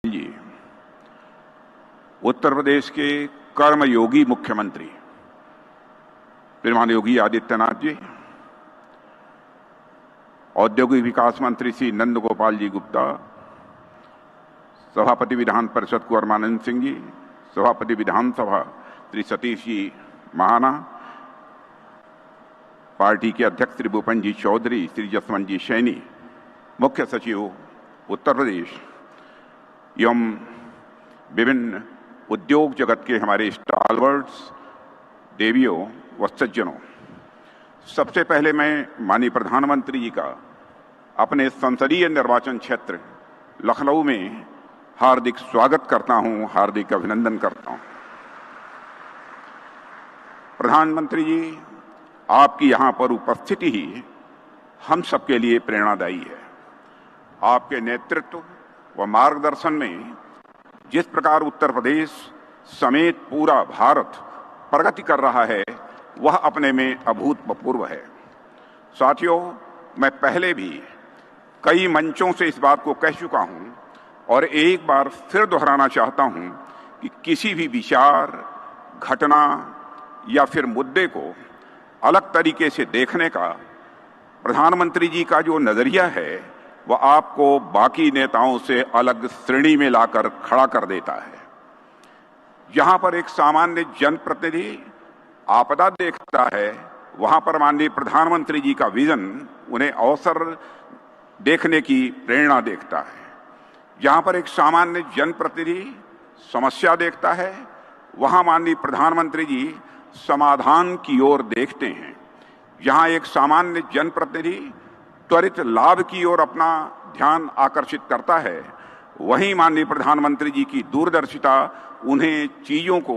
जी, उत्तर प्रदेश के कर्मयोगी मुख्यमंत्री श्रीमान योगी आदित्यनाथ जी, औद्योगिक विकास मंत्री श्री नंद गोपाल जी गुप्ता, सभापति विधान परिषद कुंवर मानंद सिंह जी, सभापति विधानसभा श्री सतीश जी महाना, पार्टी के अध्यक्ष श्री भूपन जी चौधरी, श्री जसवंत जी सैनी, मुख्य सचिव उत्तर प्रदेश एवं विभिन्न उद्योग जगत के हमारे स्टालवर्ड्स, देवियों व सज्जनों, सबसे पहले मैं माननीय प्रधानमंत्री जी का अपने संसदीय निर्वाचन क्षेत्र लखनऊ में हार्दिक स्वागत करता हूं, हार्दिक अभिनंदन करता हूं। प्रधानमंत्री जी, आपकी यहां पर उपस्थिति ही हम सबके लिए प्रेरणादायी है। आपके नेतृत्व व मार्गदर्शन में जिस प्रकार उत्तर प्रदेश समेत पूरा भारत प्रगति कर रहा है, वह अपने में अभूतपूर्व है। साथियों, मैं पहले भी कई मंचों से इस बात को कह चुका हूं और एक बार फिर दोहराना चाहता हूं कि किसी भी विचार, घटना या फिर मुद्दे को अलग तरीके से देखने का प्रधानमंत्री जी का जो नजरिया है, वह आपको बाकी नेताओं से अलग श्रेणी में लाकर खड़ा कर देता है। जहां पर एक सामान्य जनप्रतिनिधि आपदा देखता है, वहां पर माननीय प्रधानमंत्री जी का विजन उन्हें अवसर देखने की प्रेरणा देखता है। जहां पर एक सामान्य जनप्रतिनिधि समस्या देखता है, वहां माननीय प्रधानमंत्री जी समाधान की ओर देखते हैं। जहां एक सामान्य जनप्रतिनिधि त्वरित लाभ की ओर अपना ध्यान आकर्षित करता है, वहीं माननीय प्रधानमंत्री जी की दूरदर्शिता उन्हें चीजों को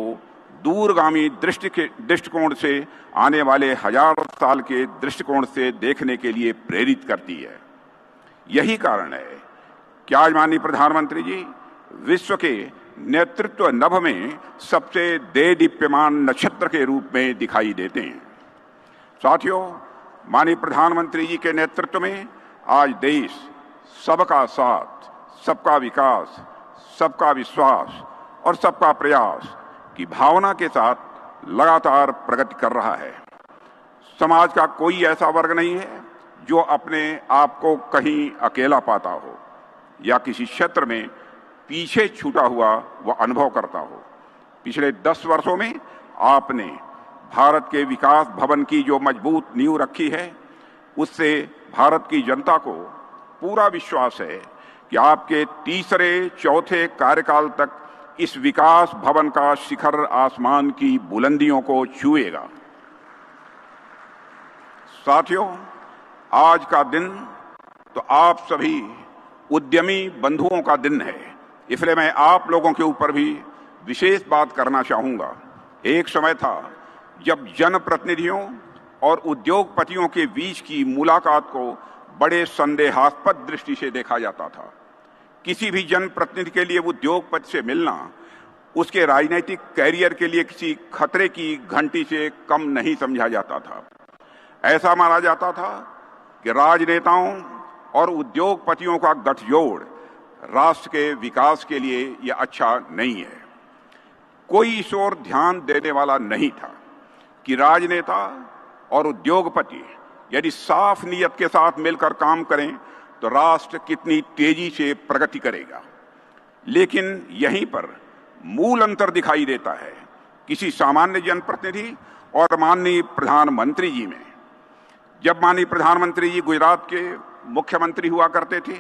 दूरगामी दृष्टिकोण से, आने वाले हजार साल के दृष्टिकोण से देखने के लिए प्रेरित करती है। यही कारण है कि आज माननीय प्रधानमंत्री जी विश्व के नेतृत्व नभ में सबसे देदीप्यमान नक्षत्र के रूप में दिखाई देते हैं। साथियों, माननीय प्रधानमंत्री जी के नेतृत्व में आज देश सबका साथ, सबका विकास, सबका विश्वास और सबका प्रयास की भावना के साथ लगातार प्रगति कर रहा है। समाज का कोई ऐसा वर्ग नहीं है जो अपने आप को कहीं अकेला पाता हो या किसी क्षेत्र में पीछे छूटा हुआ वह अनुभव करता हो। पिछले 10 वर्षों में आपने भारत के विकास भवन की जो मजबूत नींव रखी है, उससे भारत की जनता को पूरा विश्वास है कि आपके तीसरे चौथे कार्यकाल तक इस विकास भवन का शिखर आसमान की बुलंदियों को छुएगा। साथियों, आज का दिन तो आप सभी उद्यमी बंधुओं का दिन है, इसलिए मैं आप लोगों के ऊपर भी विशेष बात करना चाहूंगा। एक समय था जब जनप्रतिनिधियों और उद्योगपतियों के बीच की मुलाकात को बड़े संदेहास्पद दृष्टि से देखा जाता था। किसी भी जनप्रतिनिधि के लिए उद्योगपति से मिलना उसके राजनीतिक कैरियर के लिए किसी खतरे की घंटी से कम नहीं समझा जाता था। ऐसा माना जाता था कि राजनेताओं और उद्योगपतियों का गठजोड़ राष्ट्र के विकास के लिए यह अच्छा नहीं है। कोई इस ओर ध्यान देने वाला नहीं था कि राजनेता और उद्योगपति यदि साफ नीयत के साथ मिलकर काम करें तो राष्ट्र कितनी तेजी से प्रगति करेगा। लेकिन यहीं पर मूल अंतर दिखाई देता है किसी सामान्य जनप्रतिनिधि और माननीय प्रधानमंत्री जी में। जब माननीय प्रधानमंत्री जी गुजरात के मुख्यमंत्री हुआ करते थे,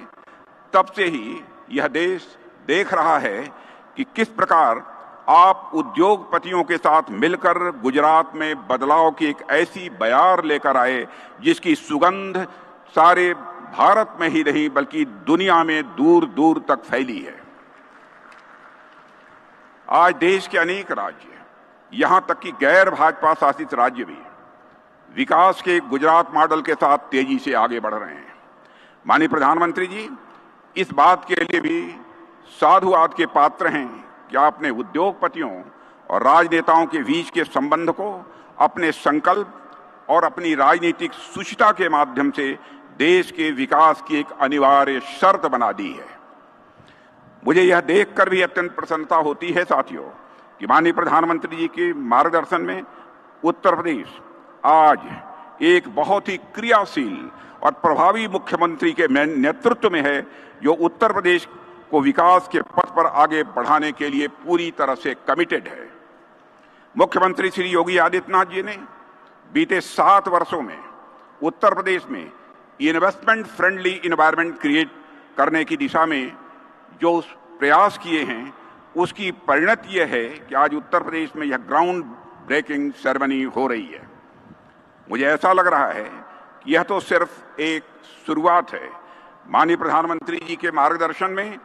तब से ही यह देश देख रहा है कि किस प्रकार आप उद्योगपतियों के साथ मिलकर गुजरात में बदलाव की एक ऐसी बयार लेकर आए जिसकी सुगंध सारे भारत में ही नहीं बल्कि दुनिया में दूर दूर तक फैली है। आज देश के अनेक राज्य, यहां तक कि गैर भाजपा शासित राज्य भी विकास के गुजरात मॉडल के साथ तेजी से आगे बढ़ रहे हैं। माननीय प्रधानमंत्री जी इस बात के लिए भी साधुवाद के पात्र हैं कि आपने उद्योगपतियों और राजनेताओं के बीच के संबंध को अपने संकल्प और अपनी राजनीतिक सुचिता के माध्यम से देश के विकास की एक अनिवार्य शर्त बना दी है। मुझे यह देखकर भी अत्यंत प्रसन्नता होती है साथियों कि माननीय प्रधानमंत्री जी के मार्गदर्शन में उत्तर प्रदेश आज एक बहुत ही क्रियाशील और प्रभावी मुख्यमंत्री के नेतृत्व में है, जो उत्तर प्रदेश को विकास के पथ पर आगे बढ़ाने के लिए पूरी तरह से कमिटेड है। मुख्यमंत्री श्री योगी आदित्यनाथ जी ने बीते 7 वर्षों में उत्तर प्रदेश में इन्वेस्टमेंट फ्रेंडली एनवायरनमेंट क्रिएट करने की दिशा में जो प्रयास किए हैं, उसकी परिणति यह है कि आज उत्तर प्रदेश में यह ग्राउंड ब्रेकिंग सेरेमनी हो रही है। मुझे ऐसा लग रहा है कि यह तो सिर्फ एक शुरुआत है। माननीय प्रधानमंत्री जी के मार्गदर्शन में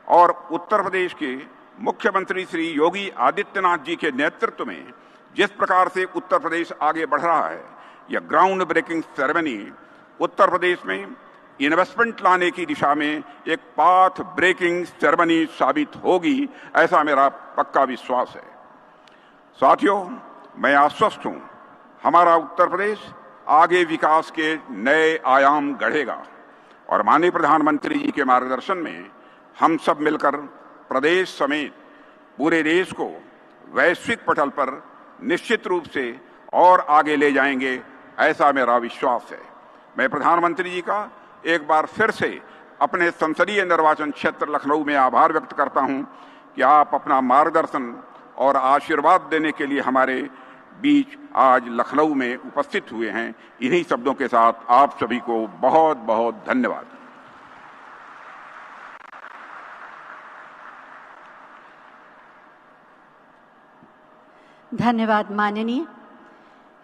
और उत्तर प्रदेश के मुख्यमंत्री श्री योगी आदित्यनाथ जी के नेतृत्व में जिस प्रकार से उत्तर प्रदेश आगे बढ़ रहा है, यह ground breaking ceremony Uttar Pradesh में इन्वेस्टमेंट लाने की दिशा में एक पाथ ब्रेकिंग सेरेमनी साबित होगी, ऐसा मेरा पक्का विश्वास है। साथियों, मैं आश्वस्त हूं, हमारा उत्तर प्रदेश आगे विकास के नए आयाम गढ़ेगा और माननीय प्रधानमंत्री जी के मार्गदर्शन में हम सब मिलकर प्रदेश समेत पूरे देश को वैश्विक पटल पर निश्चित रूप से और आगे ले जाएंगे, ऐसा मेरा विश्वास है। मैं प्रधानमंत्री जी का एक बार फिर से अपने संसदीय निर्वाचन क्षेत्र लखनऊ में आभार व्यक्त करता हूं कि आप अपना मार्गदर्शन और आशीर्वाद देने के लिए हमारे बीच आज लखनऊ में उपस्थित हुए हैं। इन्हीं शब्दों के साथ आप सभी को बहुत बहुत धन्यवाद। धन्यवाद माननीय।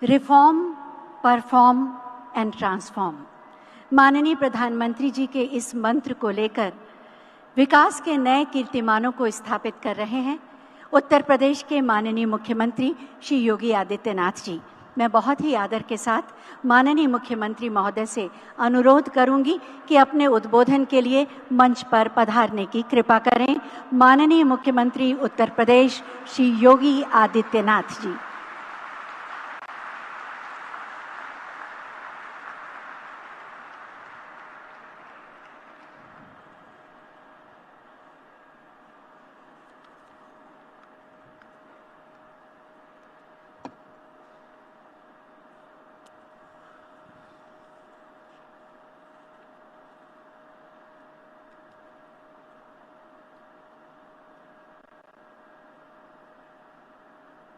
रिफॉर्म, परफॉर्म एंड ट्रांसफॉर्म, माननीय प्रधानमंत्री जी के इस मंत्र को लेकर विकास के नए कीर्तिमानों को स्थापित कर रहे हैं उत्तर प्रदेश के माननीय मुख्यमंत्री श्री योगी आदित्यनाथ जी। मैं बहुत ही आदर के साथ माननीय मुख्यमंत्री महोदय से अनुरोध करूंगी कि अपने उद्बोधन के लिए मंच पर पधारने की कृपा करें। माननीय मुख्यमंत्री उत्तर प्रदेश श्री योगी आदित्यनाथ जी।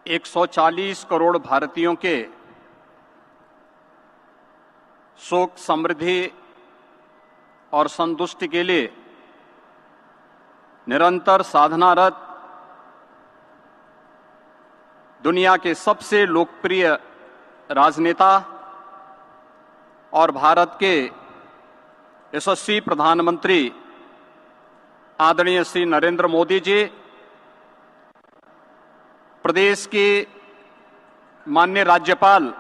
एक 140 करोड़ भारतीयों के सुख, समृद्धि और संतुष्टि के लिए निरंतर साधनारत दुनिया के सबसे लोकप्रिय राजनेता और भारत के यशस्वी प्रधानमंत्री आदरणीय श्री नरेंद्र मोदी जी, प्रदेश की माननीय राज्यपाल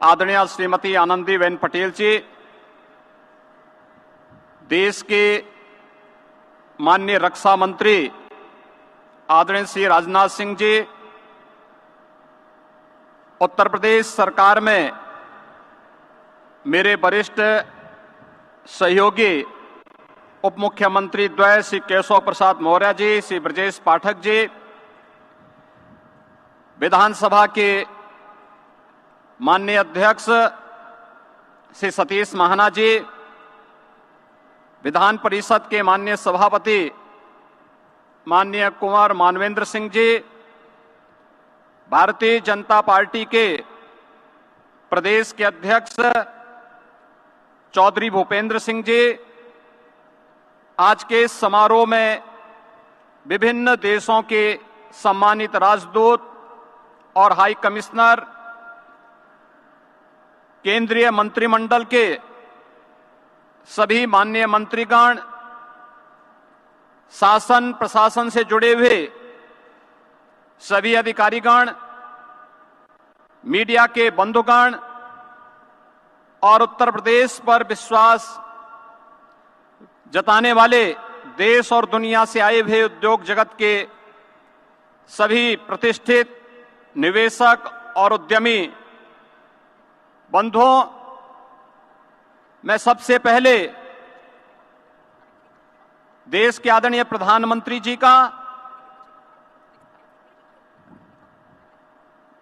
आदरणीय श्रीमती आनंदीबेन पटेल जी, देश के माननीय रक्षा मंत्री आदरणीय श्री राजनाथ सिंह जी, उत्तर प्रदेश सरकार में मेरे वरिष्ठ सहयोगी उप मुख्यमंत्री द्वय श्री केशव प्रसाद मौर्य जी, श्री ब्रजेश पाठक जी, विधानसभा के माननीय अध्यक्ष श्री सतीश महाना जी, विधान परिषद के माननीय सभापति माननीय कुंवर मानवेंद्र सिंह जी, भारतीय जनता पार्टी के प्रदेश के अध्यक्ष चौधरी भूपेंद्र सिंह जी, आज के इस समारोह में विभिन्न देशों के सम्मानित राजदूत और हाई कमिश्नर, केंद्रीय मंत्रिमंडल के सभी माननीय मंत्रीगण, शासन प्रशासन से जुड़े हुए सभी अधिकारीगण, मीडिया के बंधुगण और उत्तर प्रदेश पर विश्वास जताने वाले देश और दुनिया से आए हुए उद्योग जगत के सभी प्रतिष्ठित निवेशक और उद्यमी बंधुओं, मैं सबसे पहले देश के आदरणीय प्रधानमंत्री जी का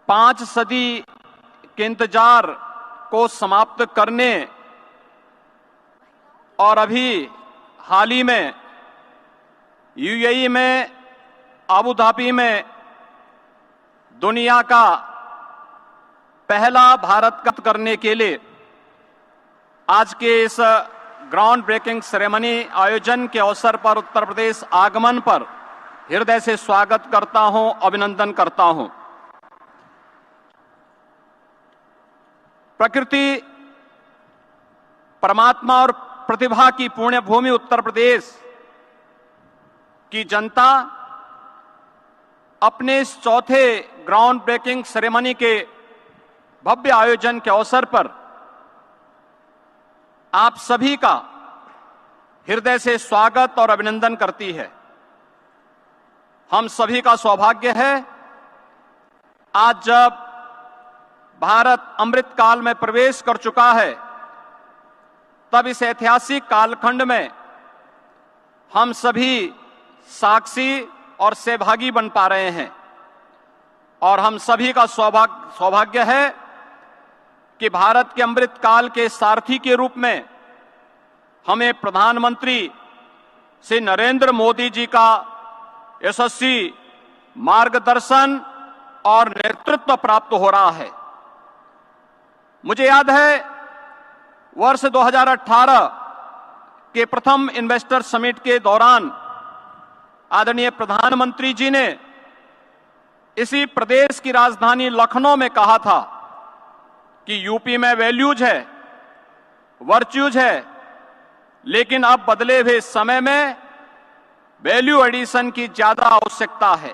5 सदी के इंतजार को समाप्त करने और अभी हाल ही में यूएई में अबू धाबी में दुनिया का पहला भारत का करने के लिए आज के इस ग्राउंड ब्रेकिंग सेरेमनी आयोजन के अवसर पर उत्तर प्रदेश आगमन पर हृदय से स्वागत करता हूं, अभिनंदन करता हूं। प्रकृति, परमात्मा और प्रतिभा की पुण्य भूमि उत्तर प्रदेश की जनता अपने इस चौथे ग्राउंड ब्रेकिंग सेरेमनी के भव्य आयोजन के अवसर पर आप सभी का हृदय से स्वागत और अभिनंदन करती है। हम सभी का सौभाग्य है आज जब भारत अमृत काल में प्रवेश कर चुका है, तब इस ऐतिहासिक कालखंड में हम सभी साक्षी और सहभागी बन पा रहे हैं। और हम सभी का सौभाग्य है कि भारत के अमृत काल के सारथी के रूप में हमें प्रधानमंत्री श्री नरेंद्र मोदी जी का यशस्वी मार्गदर्शन और नेतृत्व प्राप्त हो रहा है। मुझे याद है वर्ष 2018 के प्रथम इन्वेस्टर समिट के दौरान आदरणीय प्रधानमंत्री जी ने इसी प्रदेश की राजधानी लखनऊ में कहा था कि यूपी में वैल्यूज है, वर्च्यूज है, लेकिन अब बदले हुए समय में वैल्यू एडिशन की ज्यादा आवश्यकता है।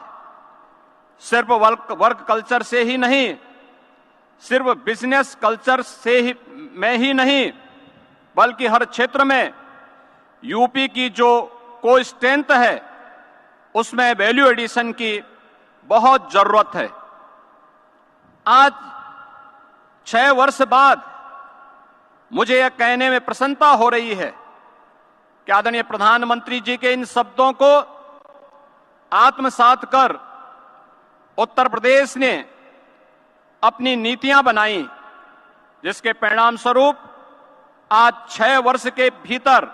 सिर्फ वर्क कल्चर से ही नहीं, सिर्फ बिजनेस कल्चर से ही में ही नहीं, बल्कि हर क्षेत्र में यूपी की जो कोई स्ट्रेंथ है उसमें वैल्यू एडिशन की बहुत जरूरत है। आज 6 वर्ष बाद मुझे यह कहने में प्रसन्नता हो रही है कि आदरणीय प्रधानमंत्री जी के इन शब्दों को आत्मसात कर उत्तर प्रदेश ने अपनी नीतियां बनाई, जिसके परिणाम स्वरूप आज 6 वर्ष के भीतर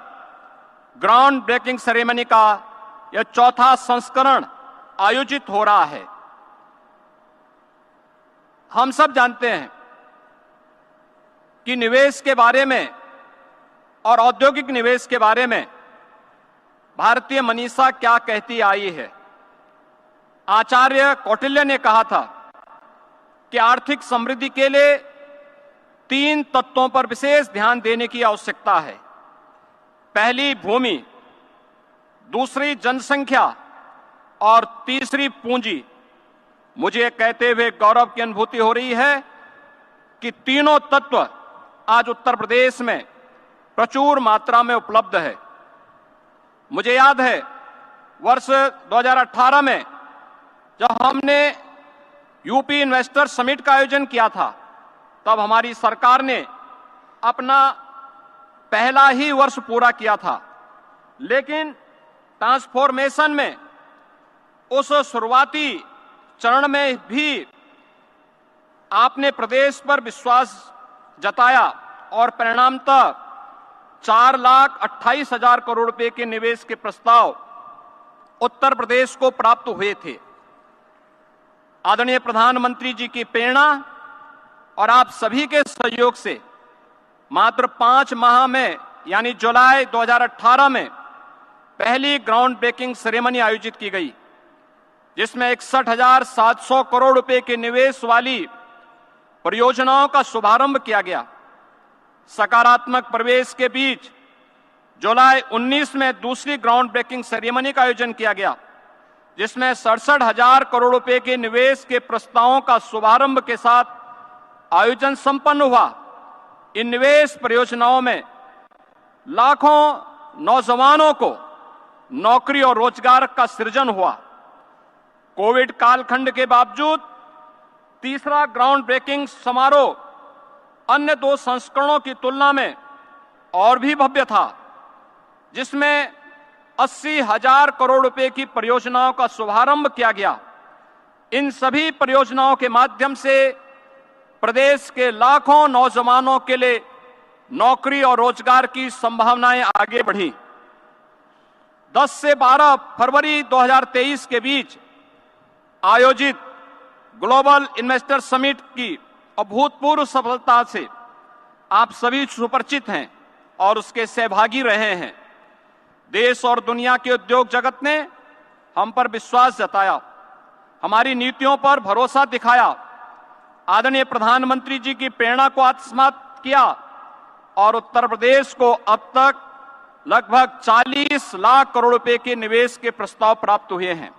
ग्राउंड ब्रेकिंग सेरेमनी का यह चौथा संस्करण आयोजित हो रहा है। हम सब जानते हैं कि निवेश के बारे में और औद्योगिक निवेश के बारे में भारतीय मनीषा क्या कहती आई है। आचार्य कौटिल्य ने कहा था कि आर्थिक समृद्धि के लिए 3 तत्वों पर विशेष ध्यान देने की आवश्यकता है। पहली भूमि, दूसरी जनसंख्या और तीसरी पूंजी। मुझे कहते हुए गौरव की अनुभूति हो रही है कि तीनों तत्व आज उत्तर प्रदेश में प्रचुर मात्रा में उपलब्ध है। मुझे याद है वर्ष 2018 में जब हमने यूपी इन्वेस्टर समिट का आयोजन किया था, तब हमारी सरकार ने अपना पहला ही वर्ष पूरा किया था, लेकिन ट्रांसफॉर्मेशन में उस शुरुआती चरण में भी आपने प्रदेश पर विश्वास जताया और परिणामतः 4,28,000 करोड़ रुपए के निवेश के प्रस्ताव उत्तर प्रदेश को प्राप्त हुए थे। आदरणीय प्रधानमंत्री जी की प्रेरणा और आप सभी के सहयोग से मात्र 5 माह में यानी जुलाई 2018 में पहली ग्राउंड ब्रेकिंग सेरेमनी आयोजित की गई, जिसमें 61,700 करोड़ रुपए के निवेश वाली परियोजनाओं का शुभारंभ किया गया। सकारात्मक प्रवेश के बीच जुलाई 19 में दूसरी ग्राउंड ब्रेकिंग सेरेमनी का आयोजन किया गया, जिसमें 67,000 करोड़ रुपए के निवेश के प्रस्तावों का शुभारंभ के साथ आयोजन संपन्न हुआ। इन निवेश परियोजनाओं में लाखों नौजवानों को नौकरी और रोजगार का सृजन हुआ। कोविड कालखंड के बावजूद तीसरा ग्राउंड ब्रेकिंग समारोह अन्य 2 संस्करणों की तुलना में और भी भव्य था, जिसमें 80,000 करोड़ रुपए की परियोजनाओं का शुभारंभ किया गया। इन सभी परियोजनाओं के माध्यम से प्रदेश के लाखों नौजवानों के लिए नौकरी और रोजगार की संभावनाएं आगे बढ़ी। 10 से 12 फरवरी 2023 के बीच आयोजित ग्लोबल इन्वेस्टर समिट की अभूतपूर्व सफलता से आप सभी सुपरिचित हैं और उसके सहभागी रहे हैं। देश और दुनिया के उद्योग जगत ने हम पर विश्वास जताया, हमारी नीतियों पर भरोसा दिखाया, आदरणीय प्रधानमंत्री जी की प्रेरणा को आत्मसात किया और उत्तर प्रदेश को अब तक लगभग 40 लाख करोड़ रुपए के निवेश के प्रस्ताव प्राप्त हुए हैं।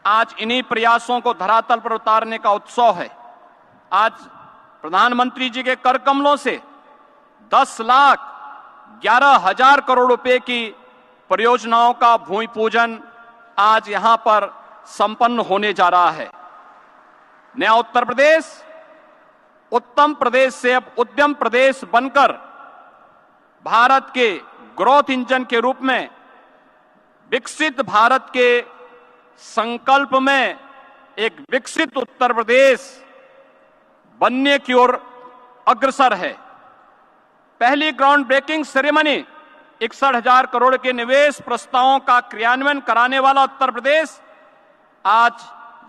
आज इन्हीं प्रयासों को धरातल पर उतारने का उत्सव है। आज प्रधानमंत्री जी के कर कमलों से 10,11,000 करोड़ रुपए की परियोजनाओं का भूमि पूजन आज यहां पर संपन्न होने जा रहा है। नया उत्तर प्रदेश उत्तम प्रदेश से अब उद्यम प्रदेश बनकर भारत के ग्रोथ इंजन के रूप में विकसित भारत के संकल्प में एक विकसित उत्तर प्रदेश बनने की ओर अग्रसर है। पहली ग्राउंड ब्रेकिंग सेरेमनी 61,000 करोड़ के निवेश प्रस्तावों का क्रियान्वयन कराने वाला उत्तर प्रदेश आज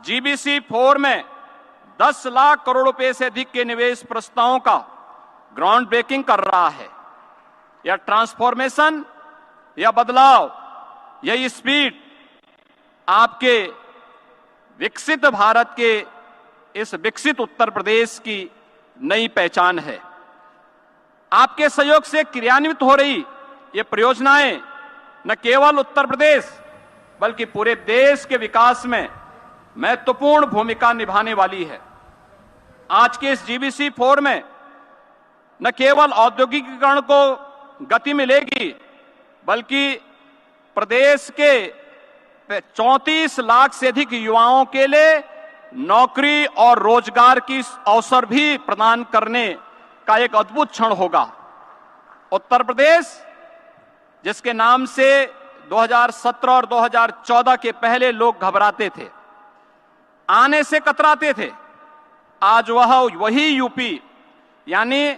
जीबीसी 4 में 10 लाख करोड़ रुपए से अधिक के निवेश प्रस्तावों का ग्राउंड ब्रेकिंग कर रहा है। यह ट्रांसफॉर्मेशन, यह बदलाव, यह स्पीड आपके विकसित भारत के इस विकसित उत्तर प्रदेश की नई पहचान है। आपके सहयोग से क्रियान्वित हो रही ये परियोजनाएं न केवल उत्तर प्रदेश बल्कि पूरे देश के विकास में महत्वपूर्ण भूमिका निभाने वाली है। आज के इस जीबीसी 4 में न केवल औद्योगिकीकरण को गति मिलेगी बल्कि प्रदेश के 34 लाख से अधिक युवाओं के लिए नौकरी और रोजगार की अवसर भी प्रदान करने का एक अद्भुत क्षण होगा। उत्तर प्रदेश जिसके नाम से 2017 और 2014 के पहले लोग घबराते थे, आने से कतराते थे, आज वही यूपी यानी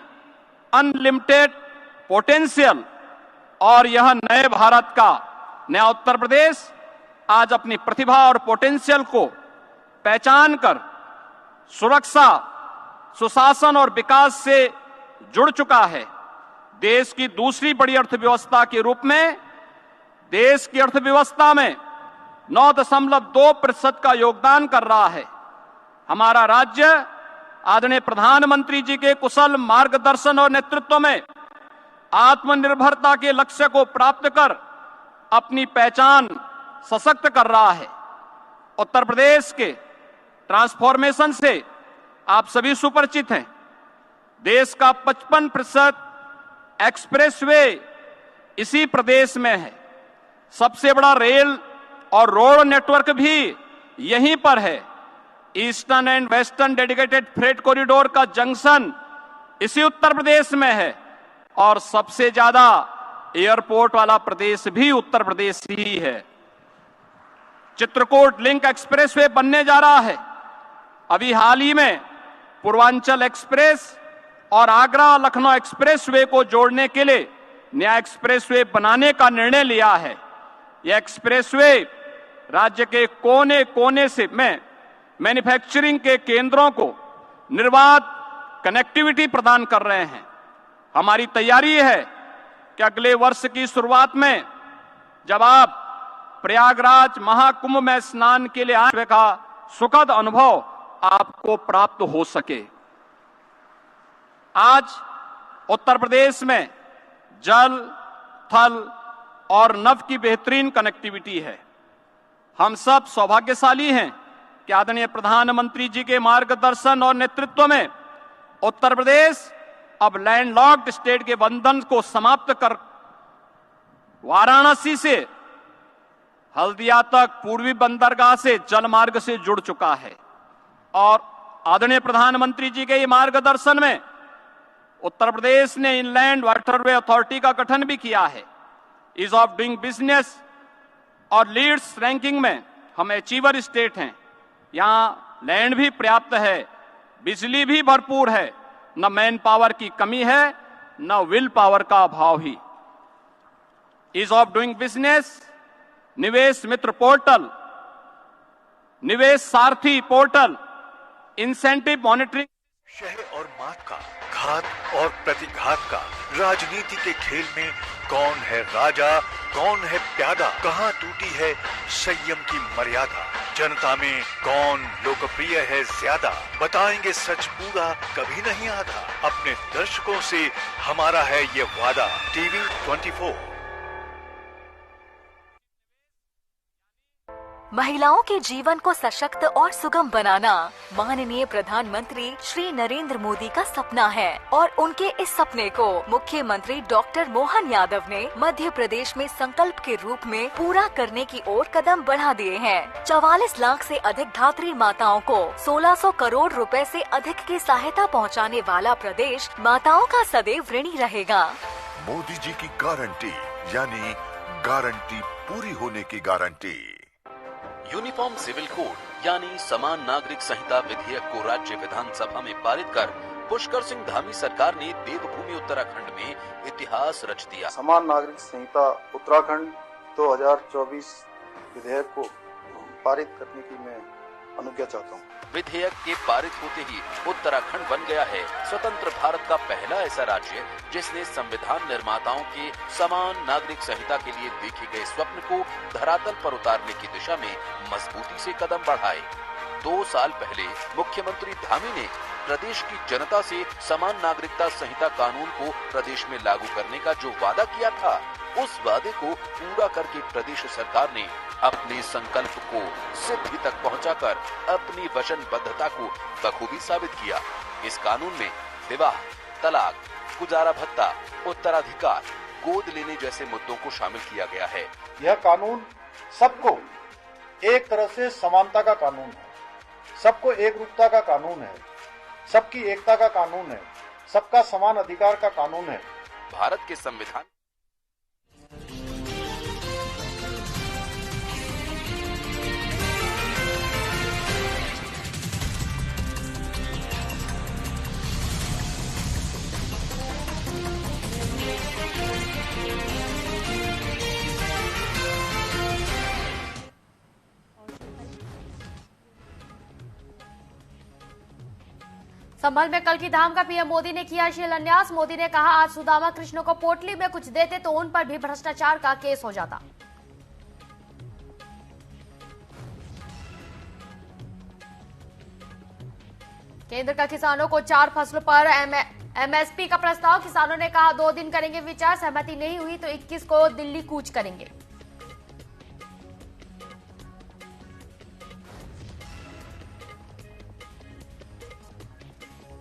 अनलिमिटेड पोटेंशियल और यह नए भारत का नया उत्तर प्रदेश आज अपनी प्रतिभा और पोटेंशियल को पहचान कर सुरक्षा, सुशासन और विकास से जुड़ चुका है। देश की दूसरी बड़ी अर्थव्यवस्था के रूप में देश की अर्थव्यवस्था में 9.2% का योगदान कर रहा है। हमारा राज्य आदरणीय प्रधानमंत्री जी के कुशल मार्गदर्शन और नेतृत्व में आत्मनिर्भरता के लक्ष्य को प्राप्त कर अपनी पहचान सशक्त कर रहा है। उत्तर प्रदेश के ट्रांसफॉर्मेशन से आप सभी सुपरिचित हैं। देश का 55% एक्सप्रेसवे इसी प्रदेश में है। सबसे बड़ा रेल और रोड नेटवर्क भी यहीं पर है। Eastern and western dedicated freight corridor का जंक्शन इसी उत्तर प्रदेश में है और सबसे ज्यादा एयरपोर्ट वाला प्रदेश भी उत्तर प्रदेश ही है। चित्रकूट लिंक एक्सप्रेसवे बनने जा रहा है। अभी हाल ही में पूर्वांचल एक्सप्रेस और आगरा लखनऊ एक्सप्रेसवे को जोड़ने के लिए नया एक्सप्रेसवे बनाने का निर्णय लिया है। यह एक्सप्रेसवे राज्य के कोने कोने से में मैन्युफैक्चरिंग के केंद्रों को निर्बाध कनेक्टिविटी प्रदान कर रहे हैं। हमारी तैयारी है कि अगले वर्ष की शुरुआत में जब आप प्रयागराज महाकुंभ में स्नान के लिए आने का सुखद अनुभव आपको प्राप्त हो सके। आज उत्तर प्रदेश में जल, थल और नभ की बेहतरीन कनेक्टिविटी है। हम सब सौभाग्यशाली हैं कि आदरणीय प्रधानमंत्री जी के मार्गदर्शन और नेतृत्व में उत्तर प्रदेश अब लैंडलॉक्ड स्टेट के बंधन को समाप्त कर वाराणसी से हल्दिया तक पूर्वी बंदरगाह से जल मार्ग से जुड़ चुका है। और आदरणीय प्रधानमंत्री जी के मार्गदर्शन में उत्तर प्रदेश ने इनलैंड वाटरवे अथॉरिटी का गठन भी किया है। ईज ऑफ डूइंग बिजनेस और लीड्स रैंकिंग में हम अचीवर स्टेट हैं। यहां लैंड भी पर्याप्त है, बिजली भी भरपूर है, न मैन पावर की कमी है, न विल पावर का अभाव ही। ईज ऑफ डूइंग बिजनेस, निवेश मित्र पोर्टल, निवेश सारथी पोर्टल, इंसेंटिव मॉनिटरिंग। शह और मात का, घात और प्रतिघात का, राजनीति के खेल में कौन है राजा, कौन है प्यादा, कहां टूटी है संयम की मर्यादा, जनता में कौन लोकप्रिय है ज्यादा, बताएंगे सच पूरा कभी नहीं आधा, अपने दर्शकों से हमारा है ये वादा। टीवी 24। महिलाओं के जीवन को सशक्त और सुगम बनाना माननीय प्रधानमंत्री श्री नरेंद्र मोदी का सपना है और उनके इस सपने को मुख्यमंत्री डॉक्टर मोहन यादव ने मध्य प्रदेश में संकल्प के रूप में पूरा करने की ओर कदम बढ़ा दिए हैं। 44 लाख से अधिक धात्री माताओं को 1600 करोड़ रुपए से अधिक की सहायता पहुंचाने वाला प्रदेश माताओं का सदैव ऋणी रहेगा। मोदी जी की गारंटी, यानी गारंटी पूरी होने की गारंटी। यूनिफॉर्म सिविल कोड यानी समान नागरिक संहिता विधेयक को राज्य विधानसभा में पारित कर पुष्कर सिंह धामी सरकार ने देवभूमि उत्तराखंड में इतिहास रच दिया। समान नागरिक संहिता उत्तराखंड 2024 विधेयक को पारित करने की मैं अनुज्ञा चाहता हूँ। विधेयक के पारित होते ही उत्तराखंड बन गया है स्वतंत्र भारत का पहला ऐसा राज्य जिसने संविधान निर्माताओं के समान नागरिक संहिता के लिए देखे गए स्वप्न को धरातल पर उतारने की दिशा में मजबूती से कदम बढ़ाए। 2 साल पहले मुख्यमंत्री धामी ने प्रदेश की जनता से समान नागरिकता संहिता कानून को प्रदेश में लागू करने का जो वादा किया था, उस वादे को पूरा करके प्रदेश सरकार ने अपने संकल्प को सिद्धि तक पहुंचाकर अपनी वचनबद्धता को बखूबी साबित किया। इस कानून में विवाह, तलाक, गुजारा भत्ता, उत्तराधिकार, गोद लेने जैसे मुद्दों को शामिल किया गया है। यह कानून सबको एक तरह से समानता का कानून है, सबको एक रूपता का कानून है, सबकी एकता का कानून है, सबका समान अधिकार का कानून है। भारत के संविधान संभल में कल की धाम का पीएम मोदी ने किया शिलान्यास। मोदी ने कहा, आज सुदामा कृष्ण को पोटली में कुछ देते तो उन पर भी भ्रष्टाचार का केस हो जाता। केंद्र का किसानों को 4 फसलों पर एमएसपी का प्रस्ताव। किसानों ने कहा 2 दिन करेंगे विचार, सहमति नहीं हुई तो 21 को दिल्ली कूच करेंगे।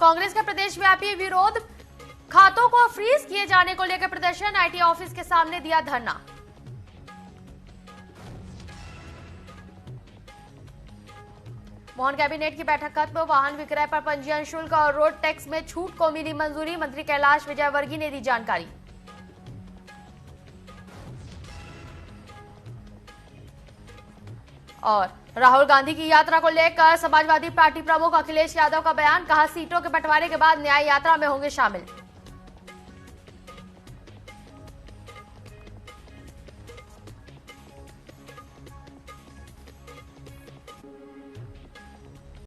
कांग्रेस का प्रदेश व्यापी विरोध, खातों को फ्रीज किए जाने को लेकर प्रदर्शन, आईटी ऑफिस के सामने दिया धरना। मोहन कैबिनेट की बैठक खत्म, वाहन विक्रय पर पंजीयन शुल्क और रोड टैक्स में छूट को मिली मंजूरी, मंत्री कैलाश विजयवर्गीय ने दी जानकारी। और राहुल गांधी की यात्रा को लेकर समाजवादी पार्टी प्रमुख अखिलेश यादव का बयान, कहा सीटों के बंटवारे के बाद न्याय यात्रा में होंगे शामिल।